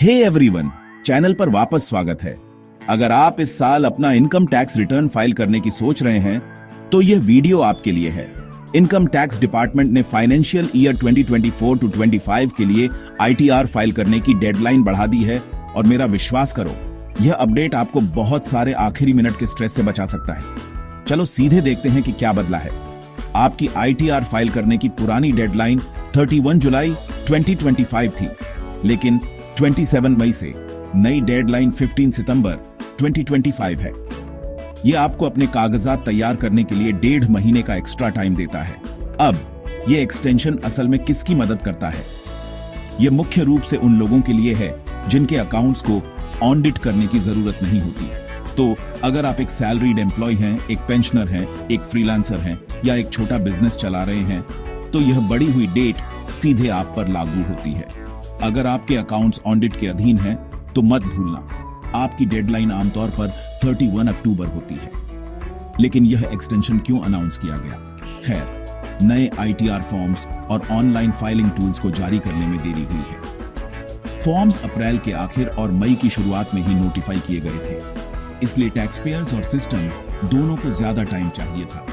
Hey everyone, channel पर वापस स्वागत है। अगर आप इस साल अपना इनकम टैक्स रिटर्न फाइल करने की सोच रहे हैं तो यह वीडियो आपके लिए है। इनकम टैक्स डिपार्टमेंट ने फाइनेंशियल ईयर 2024 टू 25 के लिए आईटीआर फाइल करने की डेडलाइन बढ़ा दी है और मेरा विश्वास करो, यह अपडेट आपको बहुत सारे आखिरी मिनट के स्ट्रेस से बचा सकता है। चलो सीधे देखते हैं कि क्या बदला है। आपकी आईटीआर फाइल करने की पुरानी डेडलाइन 31 जुलाई 2025 थी, लेकिन 27 मई से नई डेडलाइन 15 सितंबर 2025 है। यह आपको अपने कागजात तैयार करने के लिए 1.5 महीने का एक्स्ट्रा टाइम देता है। अब यह एक्सटेंशन असल में किसकी मदद करता है? यह मुख्य रूप से उन लोगों के लिए है जिनके अकाउंट्स को ऑडिट करने की जरूरत नहीं होती। तो अगर आप एक सैलरीड एम्प्लॉय हैं, एक पेंशनर हैं, एक फ्रीलांसर हैं या एक छोटा बिजनेस चला रहे हैं, तो यह बढ़ी हुई डेट सीधे आप पर लागू होती है। अगर आपके अकाउंट्स ऑडिट के अधीन हैं, तो मत भूलना, आपकी डेडलाइन आमतौर पर 31 अक्टूबर होती है। लेकिन यह एक्सटेंशन क्यों अनाउंस किया गया? खैर, नए आईटीआर फॉर्म्स और ऑनलाइन फाइलिंग टूल्स को जारी करने में देरी हुई है। फॉर्म्स अप्रैल के आखिर और मई की शुरुआत में ही नोटिफाई किए गए थे, इसलिए टैक्स पेयर्स और सिस्टम दोनों को ज्यादा टाइम चाहिए था।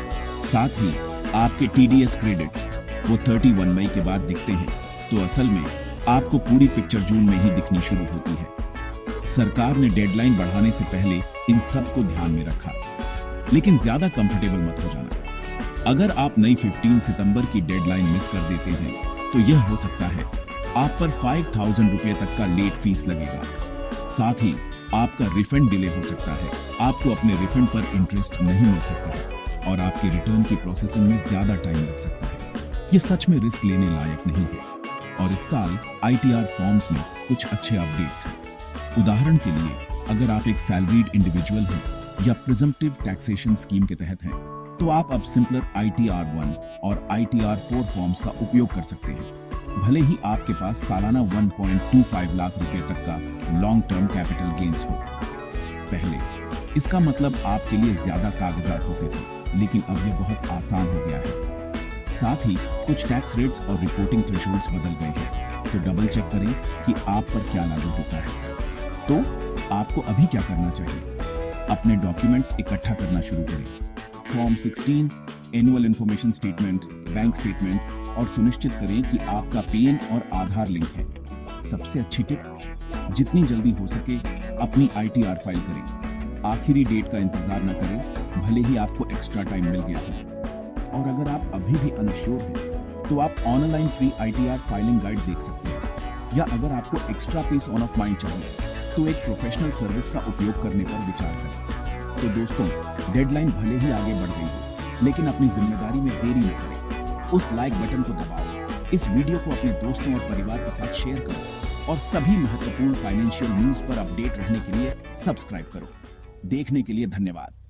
साथ ही आपके टीडीएस क्रेडिट्स वो 31 मई के बाद दिखते हैं, तो असल में आपको पूरी पिक्चर जून में ही दिखनी शुरू होती है। सरकार ने डेडलाइन बढ़ाने से पहले इन सब को ध्यान में रखा, लेकिन ज्यादा कंफर्टेबल मत हो जाना। अगर आप नई 15 सितंबर की डेडलाइन मिस कर देते हैं, तो यह हो सकता है आप पर 5,000 रुपए तक का लेट फीस लगेगा। साथ ही आपका रिफंड डिले हो सकता है, आपको अपने रिफंड पर इंटरेस्ट नहीं मिल सकता है और आपके रिटर्न की प्रोसेसिंग में ज्यादा टाइम लग सकता है। यह सच में रिस्क लेने लायक नहीं है। और इस साल आईटीआर फॉर्म्स में कुछ अच्छे अपडेट्स हैं। उदाहरण के लिए, अगर आप एक सैलरीड इंडिविजुअल हैं या प्रिजम्पटिव टैक्सेशन स्कीम के तहत हैं, तो आप अब सिंपलर आईटीआर 1 और आईटीआर 4 फॉर्म्स का उपयोग कर सकते हैं, भले ही आपके पास सालाना 1.25 लाख रुपए तक का लॉन्ग टर्म कैपिटल गेन्स हो। पहले इसका मतलब आपके लिए ज्यादा कागजात होते थे, लेकिन अब यह बहुत आसान हो गया है। साथ ही कुछ टैक्स रेट्स और रिपोर्टिंग थ्रेशोल्ड्स बदल गए हैं, तो डबल चेक करें कि आप पर क्या लागू होता है। तो आपको अभी क्या करना चाहिए? अपने डॉक्यूमेंट्स इकट्ठा करना शुरू करें। Form 16, annual information statement, bank statement, और सुनिश्चित करें कि आपका पैन और आधार लिंक है। सबसे अच्छी टिप, जितनी जल्दी हो सके अपनी आईटीआर फाइल करें। आखिरी डेट का इंतजार न करें, भले ही आपको एक्स्ट्रा टाइम मिल गया हो। और अगर आप अभी भी अनश्योर हैं, तो आप online free ITR filing guide देख सकते हैं, या अगर आपको एक्स्ट्रा पीस ऑफ माइंड चाहिए, तो एक प्रोफेशनल सर्विस का उपयोग करने पर विचार करें। तो दोस्तों, डेडलाइन भले ही आगे बढ़ गई हो, लेकिन अपनी जिम्मेदारी में देरी न करें। उस लाइक बटन को दबाओ, इस वीडियो को अपने दोस्तों और परिवार के साथ शेयर करो, और सभी महत्वपूर्ण फाइनेंशियल न्यूज पर अपडेट रहने के लिए सब्सक्राइब करो। देखने के लिए धन्यवाद।